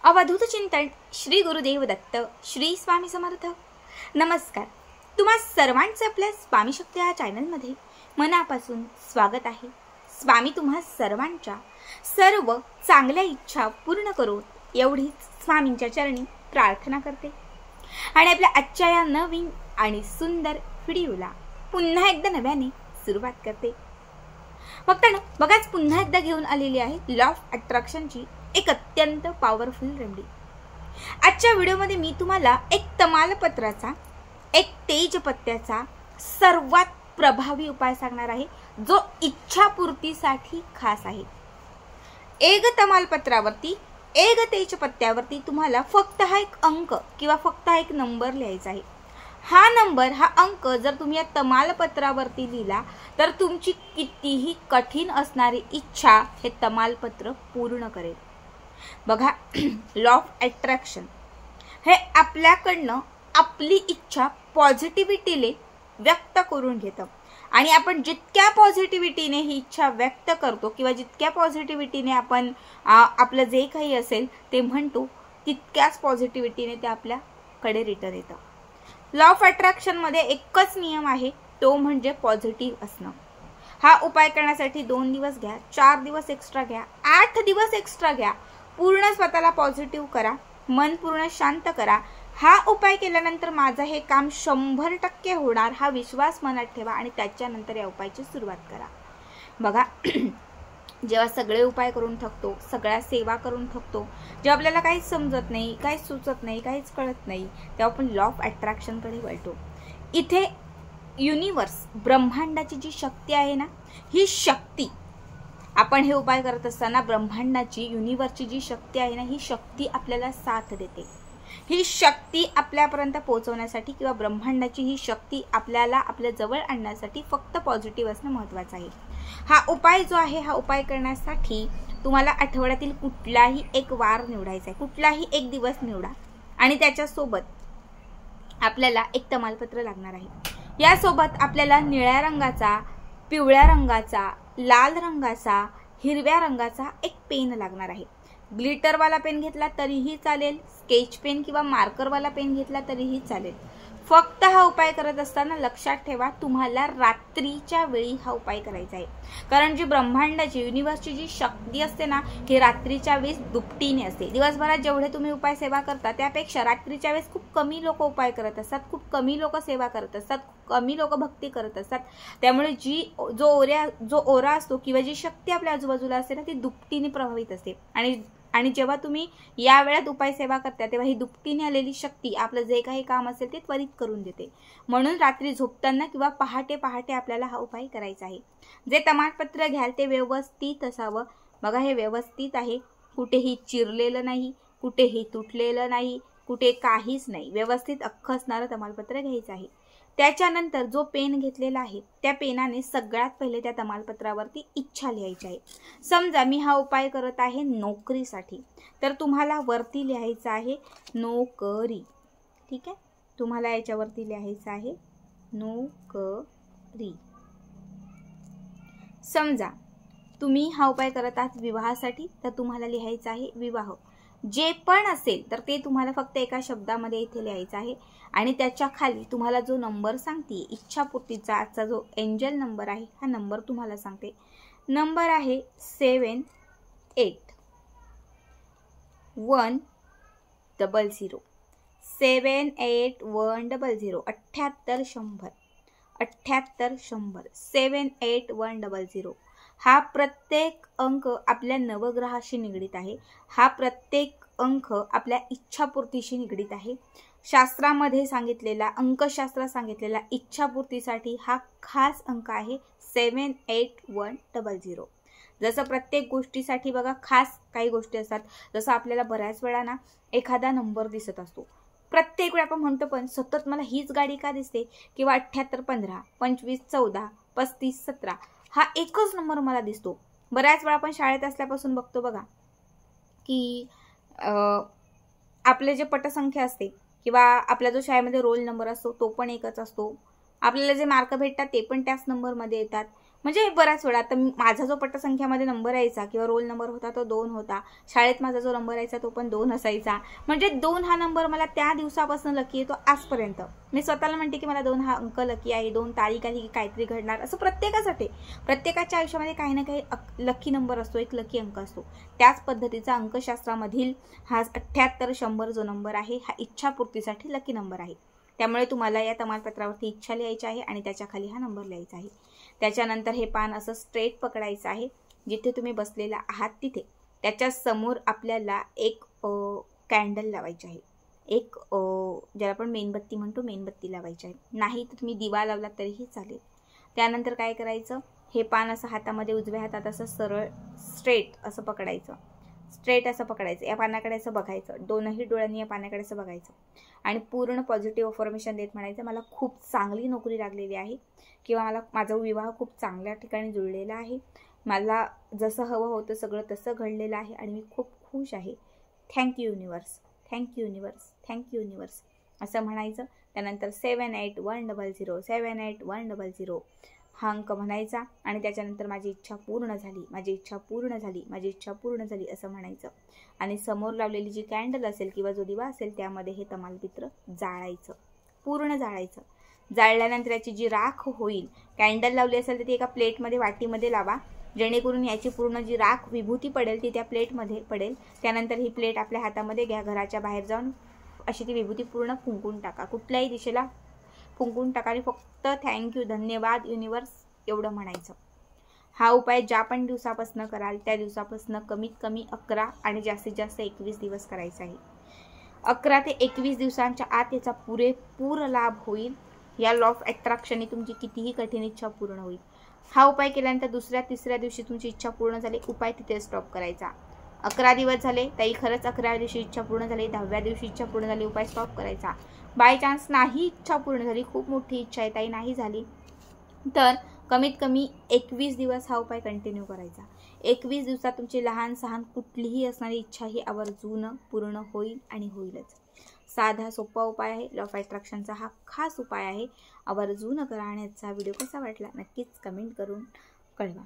अवधूत चिंतन श्री गुरुदेव दत्त श्री स्वामी समर्थ। नमस्कार, तुम्हा सर्वांचं आपल्या स्वामी शक्ती या चॅनलमध्ये मनापासून स्वागत आहे। स्वामी तुम्हा सर्वांच्या सर्व चांगल्या इच्छा पूर्ण करो एवढीच स्वामींच्या चरणी प्रार्थना करते आणि आपल्या आजच्या या नवीन आणि सुंदर व्हिडिओला पुन्हा एकदा नव्याने सुरुवात करते। बघाच पुन्हा एकदा घेऊन आलेली आहे लॉ ऑफ अट्रॅक्शनची एक अत्यंत पॉवरफुल रेमेडी। आजच्या व्हिडिओमध्ये मी तुम्हाला एक तमालपत्राचा एक तेजपत्त्याचा सर्वात प्रभावी उपाय सांगणार आहे, जो इच्छापूर्तीसाठी खास आहे। एक तमालपत्रावरती एक तेजपत्त्यावरती तुम्हाला फक्त हा एक अंक किंवा फक्त हा एक नंबर लिहायचा आहे। हा नंबर हा अंक जर तुम्ही या तमालपत्रावरती लिहिला तर तुमची कितीही कठीण असणारी इच्छा हे तमालपत्र पूर्ण करेल। बघा, लॉ ऑफ अट्रॅक्शन हे आपल्याकडनं आपली इच्छा पॉझिटिव्हिटीने व्यक्त करून घेतं आणि आपण जितक्या पॉझिटिव्हिटीने ही इच्छा व्यक्त करतो किंवा जितक्या पॉझिटिव्हिटीने आपण आपलं जे काही असेल ते म्हणतो तितक्याच पॉझिटिव्हिटीने ते आपल्याकडे रिटर्न येतं। लॉ ऑफ अट्रॅक्शन मध्ये एकच नियम आहे, तो म्हणजे पॉझिटिव्ह असणं। हा उपाय करण्यासाठी 2 दिवस घ्या, 4 दिवस एक्स्ट्रा घ्या, 8 दिवस एक्स्ट्रा घ्या। पूर्ण स्वतःला पॉझिटिव्ह करा, मन पूर्ण शांत करा। हा उपाय केल्यानंतर माझं हे काम 100% होणार हा विश्वास मनात ठेवा आणि त्याच्यानंतर या उपायाची सुरुवात करा। बघा, जेव्हा सगळे उपाय करून थकतो, सगळ्या सेवा करून थकतो, जेव्हा आपल्याला काहीच समजत नाही, काहीच सुचत नाही, काहीच कळत नाही, तेव्हा आपण लॉ ऑफ अट्रॅक्शन कडे वळतो। इथे युनिवर्स ब्रह्मांडाची जी शक्ती आहे ना, ही शक्ती आपण हे उपाय करत असताना ब्रह्मांडाची युनिवर्सची जी शक्ती आहे ना, ही शक्ती आपल्याला साथ देते। ही शक्ती आपल्यापर्यंत पोहोचवण्यासाठी किंवा ब्रह्मांडाची ही शक्ती आपल्याला आपल्या जवळ आणण्यासाठी फक्त पॉझिटिव्ह असणं महत्त्वाचं आहे। हा उपाय जो आहे, हा उपाय करण्यासाठी तुम्हाला आठवड्यातील कुठलाही एक वार निवडायचा आहे, कुठलाही एक दिवस निवडा आणि त्याच्यासोबत आपल्याला एक तमालपत्र लागणार आहे। यासोबत आपल्याला निळ्या रंगाचा, पिवळ्या रंगाचा, लाल रंगाचा, हिरव्या रंगाचा एक पेन लागणार आहे। ग्लिटरवाला पेन घेतला तरीही चालेल, स्केच पेन किंवा मार्करवाला पेन घेतला तरीही चालेल। फक्त हा उपाय करत असताना लक्षात ठेवा, तुम्हाला रात्रीच्या वेळी हा उपाय करायचा आहे, कारण जी ब्रह्मांडाची युनिवर्सची जी शक्ती असते ना, ही रात्रीच्या वेळेस दुपटीने असते। दिवसभरात जेवढे तुम्ही उपाय सेवा करता त्यापेक्षा रात्रीच्या वेळेस खूप कमी लोक उपाय करत असतात, खूप कमी लोक सेवा करत असतात, खूप कमी लोक भक्ती करत असतात। त्यामुळे जो ओरा असतो किंवा जी शक्ती आपल्या आजूबाजूला असते ना, ती दुपटीने प्रभावित असते आणि जेव्हा तुम्ही या वेळात उपाय सेवा करता तेव्हा ही दुपटीने आलेली शक्ती आपलं जे काही काम असेल ते त्वरित करून देते। म्हणून रात्री झोपताना किंवा पहाटे आपल्याला हा उपाय करायचा आहे। जे तमालपत्र घ्याल ते व्यवस्थित असावं। बघा, हे व्यवस्थित आहे, कुठेही चिरलेलं नाही, कुठेही तुटलेलं नाही, कुठे काहीच नाही, व्यवस्थित अख्खं असणारं तमालपत्र घ्यायचं आहे। त्याच्यानंतर जो पेन घेतलेला आहे त्या पेनाने सगळ्यात पहिले त्या तमालपत्रावरती इच्छा लिहायची आहे। समजा मी हा उपाय करत आहे नोकरीसाठी, तर तुम्हाला वरती लिहायचं आहे नोकरी। ठीक आहे, तुम्हाला याच्यावरती लिहायचं आहे नोकरी। समजा तुम्ही हा उपाय करत आहात विवाहासाठी, तर तुम्हाला लिहायचं आहे विवाह। जे पण असेल तर ते तुम्हाला फक्त एका शब्दामध्ये इथे लिहायचं आहे आणि त्याच्या खाली तुम्हाला जो नंबर सांगते इच्छापूर्तीचा आजचा जो एंजल नंबर आहे, हा नंबर तुम्हाला सांगते। नंबर आहे 78100 78100 78100 78100। हा प्रत्येक अंक आपल्या नवग्रहाशी निगडित आहे, हा प्रत्येक अंक आपल्या इच्छापूर्तीशी निगडित आहे। शास्त्रामध्ये सांगितलेला, अंकशास्त्रात सांगितलेला इच्छापूर्तीसाठी हा खास अंक आहे 78100। जसं प्रत्येक गोष्टीसाठी बघा खास काही गोष्टी असतात, जसं आपल्याला बऱ्याच वेळा ना एखादा नंबर दिसत असतो, प्रत्येक वेळा आपण म्हणतो पण सतत मला हीच गाडी का दिसते, किंवा 7815 2514 3517 हा एकच नंबर मला दिसतो। बऱ्याच वेळा आपण शाळेत असल्यापासून बघतो बघा की आपले जे पटसंख्या असते किंवा आपला जो शाळेमध्ये रोल नंबर असतो तो पण एकच असतो, आपल्याला जे मार्क भेटतात ते पण त्याच नंबरमध्ये येतात। म्हणजे बराच वेळा आता माझा जो पटसंख्यामध्ये नंबर यायचा किंवा रोल नंबर होता तो 2 होता, शाळेत माझा जो नंबर यायचा तो पण 2 असायचा. म्हणजे 2 हा नंबर मला त्या दिवसापासून लकी येतो आजपर्यंत. मी स्वतःला म्हणते की मला 2 हा अंक लकी आहे, 2 तारीख आली की काहीतरी घडणार. असं प्रत्येकासाठी, प्रत्येकाच्या आयुष्यामध्ये काही ना काही लकी नंबर असतो, एक लकी अंक असतो. त्याच पद्धतीचा अंकशास्त्रामधील हा 78 100 जो नंबर आहे हा इच्छापूर्तीसाठी लकी नंबर आहे. त्यामुळे तुम्हाला या तमालपत्रावरती इच्छा लिहायची आहे आणि त्याच्या खाली हा नंबर लिहायचा आहे. त्याच्यानंतर हे पान असं स्ट्रेट पकडायचं आहे, जिथे तुम्ही बसलेला आहात तिथे. त्याच्या समोर आपल्याला एक कॅन्डल लावायची आहे, एक ज्याला आपण मेणबत्ती म्हणतो, मेणबत्ती लावायची आहे. नाही तर तुम्ही दिवा लावला तरीही चालेल. त्यानंतर काय करायचं, हे पान असं हातामध्ये उजव्या हातात असं सरळ स्ट्रेट असं पकडायचं, स्ट्रेट असं पकडायचं. या पानाकडे असं बघायचं, दोनही डोळ्यांनी या पानाकडे असं बघायचं आणि पूर्ण पॉझिटिव्ह अफर्मेशन देत म्हणायचं, मला खूप चांगली नोकरी लागलेली आहे किंवा माझा विवाह खूप चांगल्या ठिकाणी जुळलेला आहे, मला जसं हवं होतं सगळं तसं घडलेलं आहे आणि मी खूप खुश आहे. Thank you universe, thank you universe, thank you universe असं म्हणायचं. त्यानंतर 7810078100 7810 हा अंक म्हणायचा आणि त्याच्यानंतर माझी इच्छा पूर्ण झाली, माझी इच्छा पूर्ण झाली, माझी इच्छा पूर्ण झाली असं म्हणायचं. आणि समोर लावलेली जी कॅन्डल असेल किंवा जो दिवा असेल त्यामध्ये हे तमालपत्र जाळायचं, पूर्ण जाळायचं. जाळल्यानंतर याची जी राख होईल, कॅन्डल लावली असेल तर ती एका प्लेटमध्ये वाटीमध्ये लावा, जेणेकरून याची पूर्ण जी राख विभूती पडेल ती त्या प्लेटमध्ये पडेल. त्यानंतर ही प्लेट आपल्या हातामध्ये घ्या, घराच्या बाहेर जाऊन अशी ती विभूती पूर्ण फुंकून टाका, कुठल्याही दिशेला फुंकून टाका आणि फक्त थँक्यू, धन्यवाद युनिवर्स एवढं म्हणायचं. हा उपाय ज्या पण दिवसापासून कराल त्या दिवसापासून कमीत कमी 11 आणि जास्तीत जास्त 21 दिवस करायचा आहे. 11 ते 21 दिवसांच्या आत याचा पुरेपूर लाभ होईल. या लॉ ऑफ अट्रॅक्शनने तुमची कितीही कठीण इच्छा पूर्ण होईल. हा उपाय केल्यानंतर दुसऱ्या तिसऱ्या दिवशी तुमची इच्छा पूर्ण झाली, उपाय तिथे स्टॉप करायचा. 11 दिवस झाले, ताई खरंच 11व्या दिवशी इच्छा पूर्ण झाली, 10व्या दिवशी इच्छा पूर्ण झाली, उपाय स्टॉप करायचा. बाय चान्स नाही इच्छा पूर्ण झाली, खूप मोठी इच्छा आहे ताई नाही झाली, तर कमीत कमी 21 दिवस हा उपाय कंटिन्यू करायचा. 21 दिवसात तुमची लहान सहान कुठलीही असणारी इच्छा ही आवर्जून पूर्ण होईल आणि होईलच. साधा सोपा उपाय आहे, लॉ ऑफ अट्रॅक्शनचा हा खास उपाय आहे, आवर्जून करा. आणि आजचा व्हिडिओ कसा वाटला नक्कीच कमेंट करून कळवा.